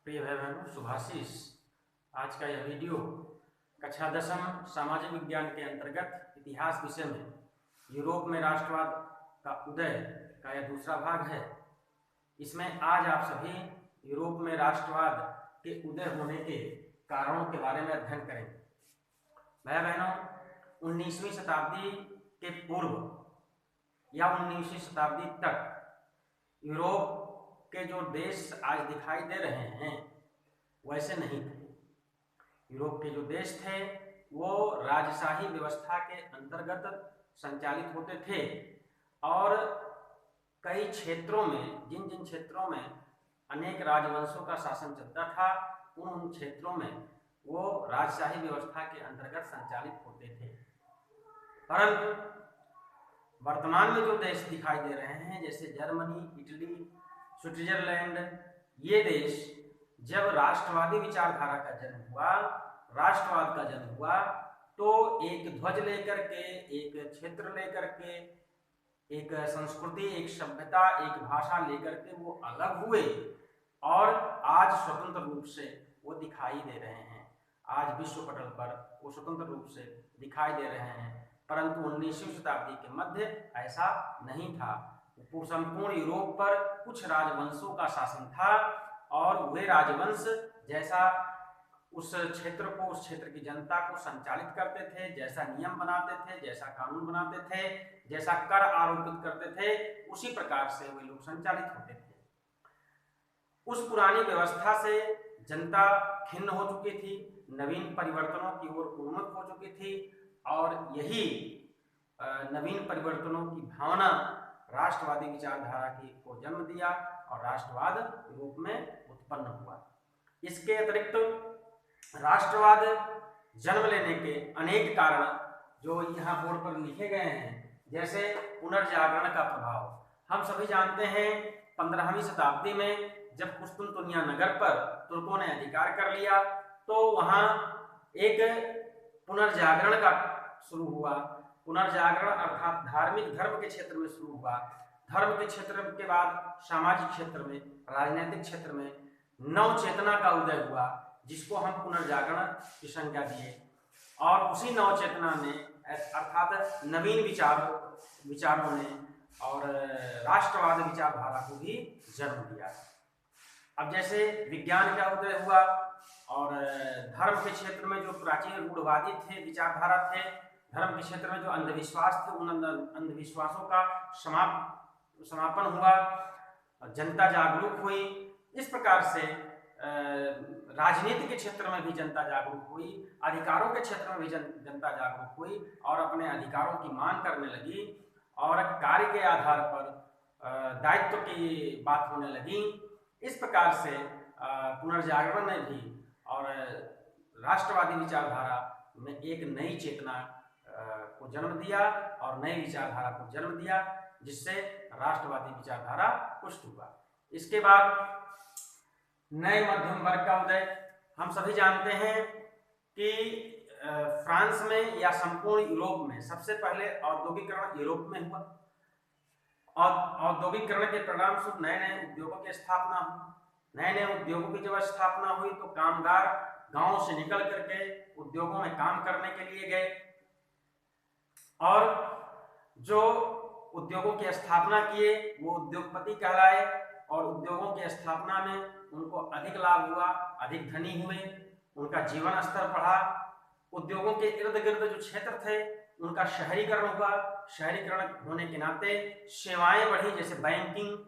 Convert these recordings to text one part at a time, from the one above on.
प्रिय भाई बहनों, शुभाशीष। आज का यह वीडियो कक्षा 10वीं सामाजिक विज्ञान के अंतर्गत इतिहास विषय में यूरोप में राष्ट्रवाद का उदय का यह दूसरा भाग है। इसमें आज आप सभी यूरोप में राष्ट्रवाद के उदय होने के कारणों के बारे में अध्ययन करेंगे। भाई बहनों, 19वीं शताब्दी के पूर्व या 19वीं शताब्दी तक यूरोप के जो देश आज दिखाई दे रहे हैं वैसे नहीं थे। यूरोप के जो देश थे वो राजशाही व्यवस्था के अंतर्गत संचालित होते थे और कई क्षेत्रों में, जिन जिन क्षेत्रों में अनेक राजवंशों का शासन चलता था, उन क्षेत्रों में वो राजशाही व्यवस्था के अंतर्गत संचालित होते थे। परंतु वर्तमान में जो देश दिखाई दे रहे हैं, जैसे जर्मनी, इटली, स्विट्जरलैंड, ये देश जब राष्ट्रवादी विचारधारा का जन्म हुआ, राष्ट्रवाद का जन्म हुआ, तो एक ध्वज लेकर के, एक क्षेत्र लेकर के, एक संस्कृति, एक सभ्यता, एक भाषा लेकर के वो अलग हुए और आज स्वतंत्र रूप से वो दिखाई दे रहे हैं। आज विश्व पटल पर वो स्वतंत्र रूप से दिखाई दे रहे हैं। परंतु 19वीं शताब्दी के मध्य ऐसा नहीं था। संपूर्ण यूरोप पर कुछ राजवंशों का शासन था और वे राजवंश जैसा उस क्षेत्र को, उस क्षेत्र की जनता को संचालित करते थे, जैसा नियम बनाते थे, जैसा कानून बनाते थे, जैसा कर आरोपित करते थे, उसी प्रकार से वे लोग संचालित होते थे। उस पुरानी व्यवस्था से जनता खिन्न हो चुकी थी, नवीन परिवर्तनों की ओर उन्मुख हो चुकी थी और यही नवीन परिवर्तनों की भावना राष्ट्रवादी विचारधारा को जन्म दिया और राष्ट्रवाद यूरोप में उत्पन्न हुआ। इसके अतिरिक्त राष्ट्रवाद जन्म लेने के अनेक कारण जो यहाँ बोर्ड पर लिखे गए हैं, जैसे पुनर्जागरण का प्रभाव। हम सभी जानते हैं 15वीं शताब्दी में जब कुस्तुनतुनिया नगर पर तुर्कों ने अधिकार कर लिया तो वहाँ एक पुनर्जागरण का शुरू हुआ। पुनर्जागरण अर्थात धार्मिक धर्म के क्षेत्र में शुरू हुआ। धर्म के क्षेत्र के बाद सामाजिक क्षेत्र में, राजनीतिक क्षेत्र में नव चेतना का उदय हुआ, जिसको हम पुनर्जागरण की संज्ञा दिए और उसी नव चेतना ने अर्थात नवीन विचारों ने और राष्ट्रवाद विचारधारा को भी जन्म दिया। अब जैसे विज्ञान का उदय हुआ और धर्म के क्षेत्र में जो प्राचीन रूढ़वादी थे, विचारधारा थे, धर्म के क्षेत्र में जो अंधविश्वास थे, उन अंधविश्वासों का समापन हुआ, जनता जागरूक हुई। इस प्रकार से राजनीति के क्षेत्र में भी जनता जागरूक हुई, अधिकारों के क्षेत्र में भी जनता जागरूक हुई और अपने अधिकारों की मांग करने लगी और कार्य के आधार पर दायित्व की बात होने लगी। इस प्रकार से पुनर्जागरण ने भी और राष्ट्रवादी विचारधारा में एक नई चेतना को जन्म दिया और नई विचारधारा को जन्म दिया, जिससे राष्ट्रवादी विचारधारा पुष्ट हुआ। इसके बाद नए मध्यम वर्ग का उदय। हम सभी जानते हैं कि फ्रांस में या संपूर्ण यूरोप में सबसे पहले औद्योगिकरण यूरोप में हुआ और औद्योगिकरण के परिणाम स्वरूप नए नए उद्योगों की स्थापना हुई। नए नए उद्योगों की जब स्थापना हुई तो कामगार गांवों से निकल करके उद्योगों में काम करने के लिए गए और जो उद्योगों की स्थापना किए वो उद्योगपति कहलाए और उद्योगों की स्थापना में उनको अधिक लाभ हुआ, अधिक धनी हुए, उनका जीवन स्तर बढ़ा। उद्योगों के इर्द गिर्द जो क्षेत्र थे उनका शहरीकरण हुआ। शहरीकरण होने के नाते सेवाएं बढ़ी, जैसे बैंकिंग,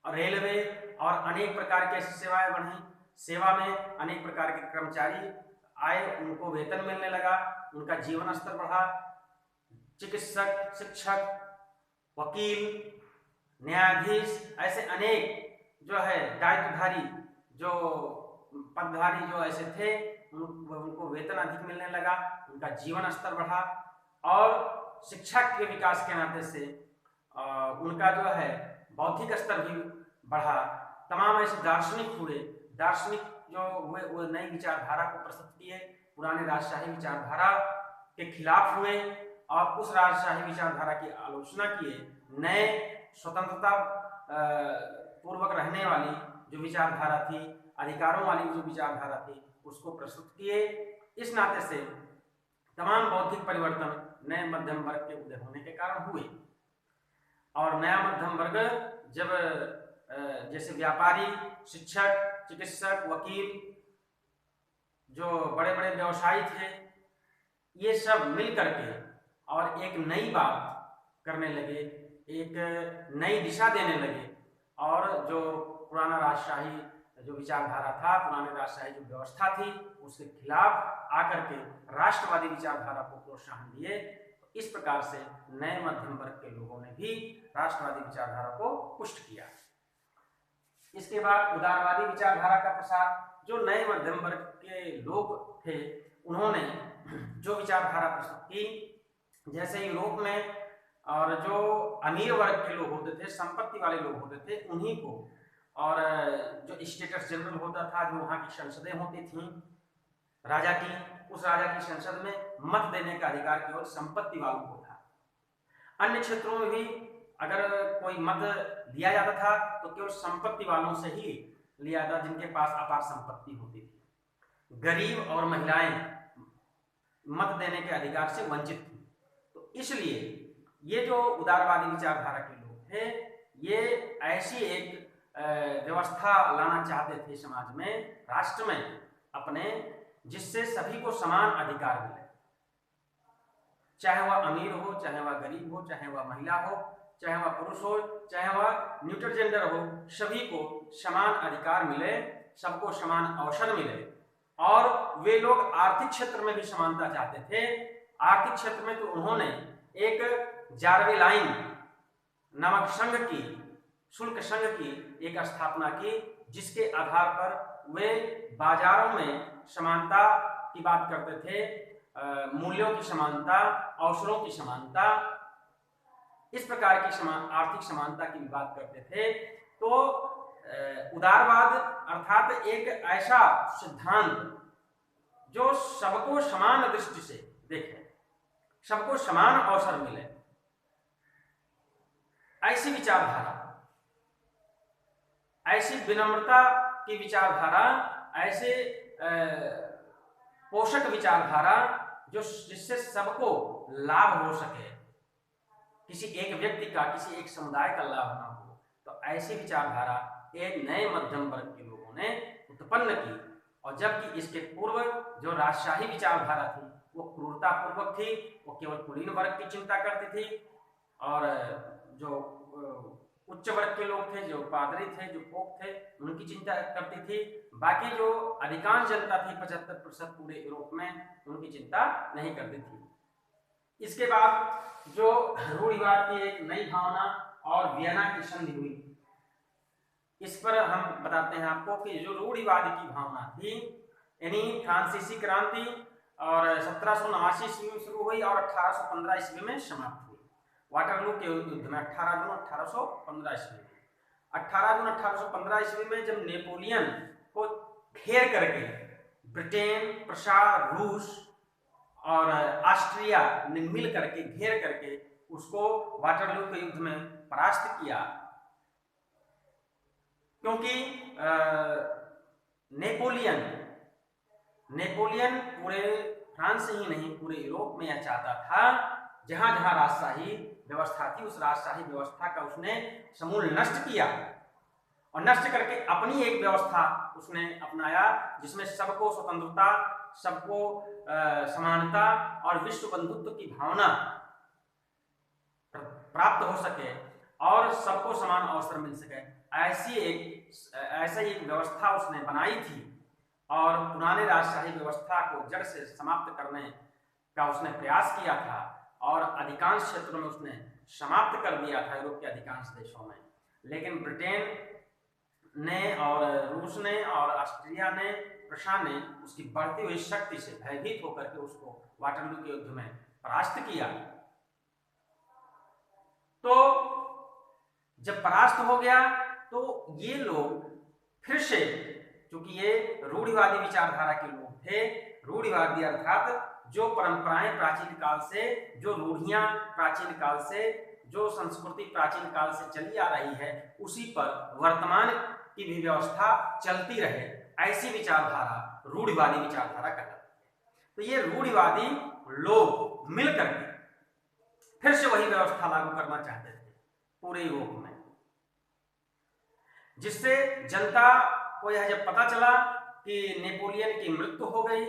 रेलवे और अनेक प्रकार की ऐसी सेवाएं बढ़ी। सेवा में अनेक प्रकार के कर्मचारी आए, उनको वेतन मिलने लगा, उनका जीवन स्तर बढ़ा। चिकित्सक, शिक्षक, वकील, न्यायाधीश, ऐसे अनेक जो है दायित्वधारी, जो पदधारी जो ऐसे थे, उनको वेतन अधिक मिलने लगा, उनका जीवन स्तर बढ़ा और शिक्षा के विकास के नाते से उनका जो है बौद्धिक स्तर भी बढ़ा। तमाम ऐसे दार्शनिक हुए, दार्शनिक जो हुए वो नई विचारधारा को प्रस्तुत किए, पुराने राजशाही विचारधारा के खिलाफ हुए और उस राजशाही विचारधारा की आलोचना किए। नए स्वतंत्रता पूर्वक रहने वाली जो विचारधारा थी, अधिकारों वाली जो विचारधारा थी उसको प्रस्तुत किए। इस नाते से तमाम बौद्धिक परिवर्तन नए मध्यम वर्ग के उदय होने के कारण हुए। और नया मध्यम वर्ग जब जैसे व्यापारी, शिक्षक, चिकित्सक, वकील, जो बड़े बड़े व्यवसायी थे, ये सब मिल करके और एक नई बात करने लगे, एक नई दिशा देने लगे। और जो पुराना राजशाही जो विचारधारा था, पुराने राजशाही जो व्यवस्था थी, उसके खिलाफ आकर के राष्ट्रवादी विचारधारा को प्रोत्साहन दिए। इस प्रकार से नए मध्यम वर्ग के लोगों ने भी राष्ट्रवादी विचारधारा को पुष्ट किया। इसके बाद उदारवादी विचारधारा का प्रसार। जो नए मध्यम वर्ग के लोग थे, उन्होंने जो विचारधारा प्रस्तुत की, जैसे यूरोप में और जो अमीर वर्ग के लोग होते थे, संपत्ति वाले लोग होते थे, उन्हीं को, और जो स्टेटस जनरल होता था, जो वहाँ की संसदें होती थीं राजा की, उस राजा की संसद में मत देने का अधिकार केवल संपत्ति वालों को था। अन्य क्षेत्रों में भी अगर कोई मत दिया जाता था तो केवल संपत्ति वालों से ही लिया जाता, जिनके पास अपार संपत्ति होती थी। गरीब और महिलाएं मत देने के अधिकार से वंचित थी। तो इसलिए ये जो उदारवादी विचारधारा के लोग थे, ये ऐसी एक व्यवस्था लाना चाहते थे समाज में, राष्ट्र में अपने, जिससे सभी को समान अधिकार मिले, चाहे वह अमीर हो, चाहे वह गरीब हो, चाहे वह महिला हो, चाहे वह पुरुष हो, चाहे वह न्यूट्रल जेंडर हो, सभी को समान अधिकार मिले, सबको समान अवसर मिले। और वे लोग आर्थिक क्षेत्र में भी समानता चाहते थे। आर्थिक क्षेत्र में तो उन्होंने एक जारवे लाइन नामक संघ की, शुल्क संघ की एक स्थापना की, जिसके आधार पर वे बाजारों में समानता की बात करते थे, मूल्यों की समानता, अवसरों की समानता, इस प्रकार की आर्थिक समानता की बात करते थे। तो उदारवाद अर्थात एक ऐसा सिद्धांत जो सबको समान दृष्टि से देखे, सबको समान अवसर मिले, ऐसी विचारधारा, ऐसी विनम्रता की विचारधारा, ऐसे पोषक विचारधारा जो जिससे सबको लाभ हो सके, किसी एक व्यक्ति का, किसी एक समुदाय का लाभ ना हो। तो ऐसी विचारधारा एक नए मध्यम वर्ग के लोगों ने उत्पन्न की। और जबकि इसके पूर्व जो राजशाही विचारधारा थी वो क्रूरता पूर्वक थी, वो केवल कुलीन वर्ग की चिंता करती थी। और जो उच्च वर्ग के लोग थे, जो पादरी थे, जो पोप थे, उनकी चिंता करती थी। बाकी जो अधिकांश जनता थी 75% पूरे यूरोप में, उनकी चिंता नहीं करती थी। इसके बाद जो रूढ़िवाद की एक नई भावना और वियना की संधि हुई, इस पर हम बताते हैं आपको कि जो रूढ़िवाद की भावना थी, यानी फ्रांसीसी क्रांति और 1789 ईस्वी में शुरू हुई और 1815 ईस्वी में समाप्त हुई। वाटरलू के युद्ध में 18 जून 1815 ईस्वी में, 18 जून 1815 ईस्वी में जब नेपोलियन को घेर करके ब्रिटेन, प्रशा, रूस और ऑस्ट्रिया ने मिल करके घेर करके उसको वाटरलू के युद्ध में परास्त किया, क्योंकि नेपोलियन पूरे फ्रांस ही नहीं पूरे यूरोप में यह चाहता था, जहां जहां राजशाही व्यवस्था थी उस राजशाही व्यवस्था का उसने समूल नष्ट किया और नष्ट करके अपनी एक व्यवस्था उसने अपनाया, जिसमें सबको स्वतंत्रता, सबको समानता और विश्व बंधुत्व की भावना प्राप्त हो सके और सबको समान अवसर मिल सके। ऐसी एक व्यवस्था उसने बनाई थी और पुराने राजशाही व्यवस्था को जड़ से समाप्त करने का उसने प्रयास किया था और अधिकांश क्षेत्रों में उसने समाप्त कर दिया था यूरोप के अधिकांश देशों में। लेकिन ब्रिटेन ने और रूस ने और ऑस्ट्रिया ने, प्रशा ने उसकी बढ़ती हुई शक्ति से भयभीत होकर के उसको वाटरलू के युद्ध में परास्त किया। तो जब परास्त हो गया तो ये लोग फिर से, क्योंकि ये रूढ़िवादी विचारधारा के लोग थे, रूढ़िवादी अर्थात जो परंपराएं प्राचीन काल से, जो रूढ़ियां प्राचीन काल से, जो संस्कृति प्राचीन काल से चली आ रही है, उसी पर वर्तमान की भी व्यवस्था चलती रहे, ऐसी विचारधारा रूढ़िवादी विचारधारा कहलाती है। तो ये रूढ़िवादी लोग मिलकर के फिर से वही व्यवस्था लागू करना चाहते थे पूरे यूरोप में, जिससे जनता को यह जब पता चला कि नेपोलियन की मृत्यु हो गई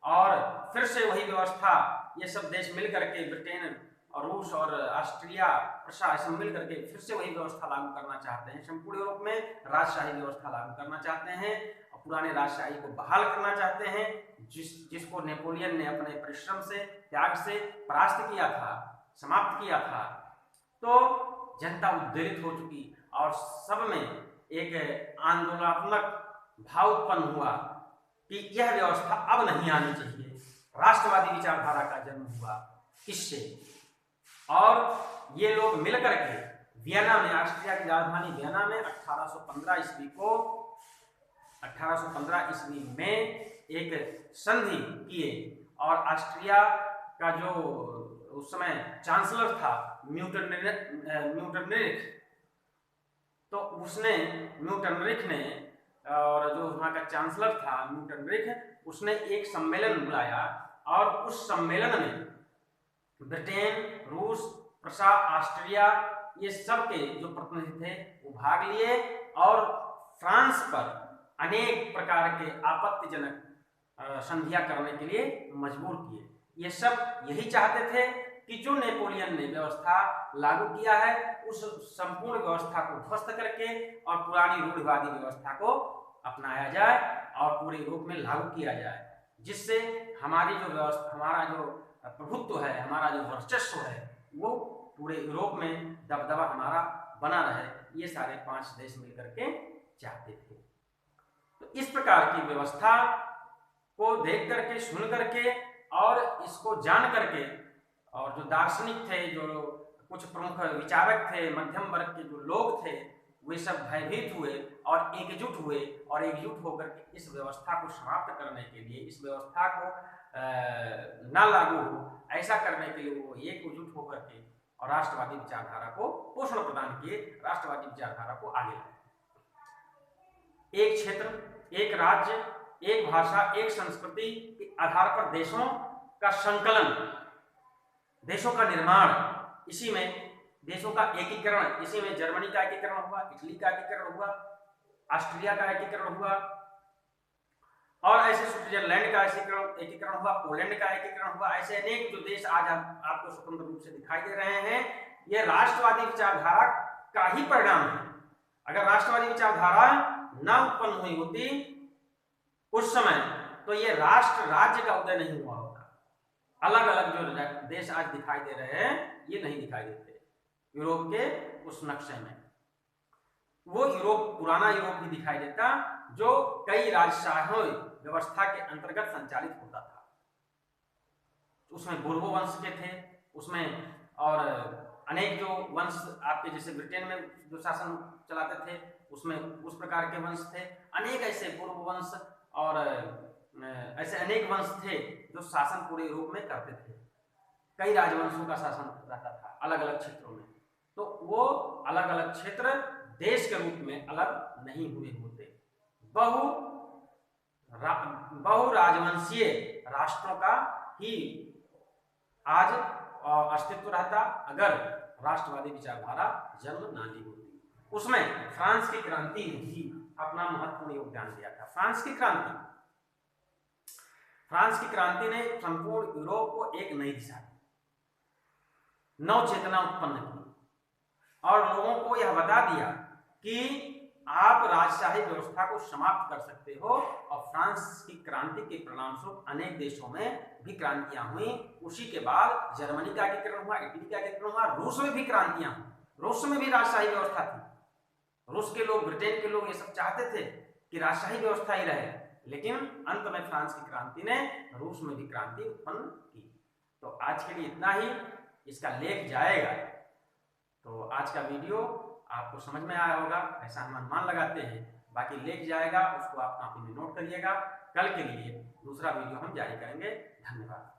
और फिर से वही व्यवस्था ये सब देश मिल करके, ब्रिटेन और रूस और ऑस्ट्रिया प्रशा सब मिल करके फिर से वही व्यवस्था लागू करना चाहते हैं। संपूर्ण यूरोप में राजशाही व्यवस्था लागू करना चाहते हैं और पुराने राजशाही को बहाल करना चाहते हैं, जिसको नेपोलियन ने अपने परिश्रम से, त्याग से परास्त किया था, समाप्त किया था। तो जनता उद्वेलित हो चुकी और सब में एक आंदोलनात्मक भाव उत्पन्न हुआ कि यह व्यवस्था अब नहीं आनी चाहिए। राष्ट्रवादी विचारधारा का जन्म हुआ इससे, और ये लोग मिलकर के वियना में, ऑस्ट्रिया की राजधानी वियना में 1815 ईस्वी में एक संधि किए और ऑस्ट्रिया का जो उस समय चांसलर था म्यूटरनिख, तो उसने म्यूटरनिख ने, और जो वहाँ का चांसलर था म्यूटरनिख, उसने एक सम्मेलन बुलाया और उस सम्मेलन में ब्रिटेन, रूस, प्रशा, ऑस्ट्रिया ये सब के जो प्रतिनिधि थे वो भाग लिए और फ्रांस पर अनेक प्रकार के आपत्तिजनक संधियां करने के लिए मजबूर किए। ये सब यही चाहते थे कि जो नेपोलियन ने व्यवस्था लागू किया है उस संपूर्ण व्यवस्था को ध्वस्त करके और पुरानी रूढ़िवादी व्यवस्था को अपनाया जाए और पूरे यूरोप में लागू किया जाए, जिससे हमारी जो व्यवस्था, हमारा जो प्रभुत्व है, हमारा जो वर्चस्व है, वो पूरे यूरोप में दबदबा हमारा बना रहे। ये सारे 5 देश मिलकर के चाहते थे। तो इस प्रकार की व्यवस्था को देख करके, सुन करके और इसको जान करके, और जो दार्शनिक थे, जो कुछ प्रमुख विचारक थे, मध्यम वर्ग के जो लोग थे, वे सब भयभीत हुए और एकजुट हुए और एकजुट होकर के इस व्यवस्था को समाप्त करने के लिए, इस व्यवस्था को ना लागू हो ऐसा करने के लिए वो एकजुट होकर के और राष्ट्रवादी विचारधारा को पोषण प्रदान किए, राष्ट्रवादी विचारधारा को आगे लाए। एक क्षेत्र, एक राज्य, एक भाषा, एक संस्कृति के आधार पर देशों का संकलन, देशों का निर्माण, इसी में देशों का एकीकरण, इसी में जर्मनी का एकीकरण हुआ, इटली का एकीकरण हुआ, ऑस्ट्रिया का एकीकरण हुआ और ऐसे स्विट्जरलैंड का एकीकरण हुआ, पोलैंड का एकीकरण हुआ। ऐसे अनेक जो देश आज आपको स्वतंत्र रूप से दिखाई दे रहे हैं, ये राष्ट्रवादी विचारधारा का ही परिणाम है। अगर राष्ट्रवादी विचारधारा ना उत्पन्न हुई होती उस समय, तो ये राष्ट्र राज्य का उदय नहीं हुआ होता। अलग अलग जो देश आज दिखाई दे रहे हैं, ये नहीं दिखाई देते यूरोप के उस नक्शे में। वो यूरोप, पुराना यूरोप भी दिखाई देता जो कई राजशाही व्यवस्था के अंतर्गत संचालित होता था। उसमें बुर्बो वंश के थे, उसमें और अनेक जो वंश आपके जैसे ब्रिटेन में जो शासन चलाते थे उसमें उस प्रकार के वंश थे। अनेक ऐसे पूर्व वंश और ऐसे अनेक वंश थे जो शासन पूरे यूरोप में करते थे। कई राजवंशों का शासन रहता था अलग अलग क्षेत्रों में। तो वो अलग अलग क्षेत्र देश के रूप में अलग नहीं हुए होते, बहु राजवंशीय राष्ट्रों का ही आज अस्तित्व रहता अगर राष्ट्रवादी विचारधारा जन्म ना ली होती। उसमें फ्रांस की क्रांति ने भी अपना महत्वपूर्ण योगदान दिया था। फ्रांस की क्रांति ने संपूर्ण यूरोप को एक नई दिशा दी, नव चेतना उत्पन्न की और लोगों को यह बता दिया कि आप राजशाही व्यवस्था को समाप्त कर सकते हो। और फ्रांस की क्रांति के परिणामस्वरूप अनेक देशों में भी क्रांतियां हुई। उसी के बाद जर्मनी का एकीकरण हुआ, इटली का एकीकरण हुआ, रूस में भी क्रांतियां हुई। रूस में भी राजशाही व्यवस्था थी। रूस के लोग, ब्रिटेन के लोग ये सब चाहते थे कि राजशाही व्यवस्था ही रहे, लेकिन अंत में फ्रांस की क्रांति ने रूस में भी क्रांति उत्पन्न की। तो आज के लिए इतना ही, इसका लेख जाएगा। तो आज का वीडियो आपको समझ में आया होगा ऐसा हम अनुमान लगाते हैं। बाकी लेख जाएगा, उसको आप कॉपी में नोट करिएगा। कल के लिए दूसरा वीडियो हम जारी करेंगे। धन्यवाद।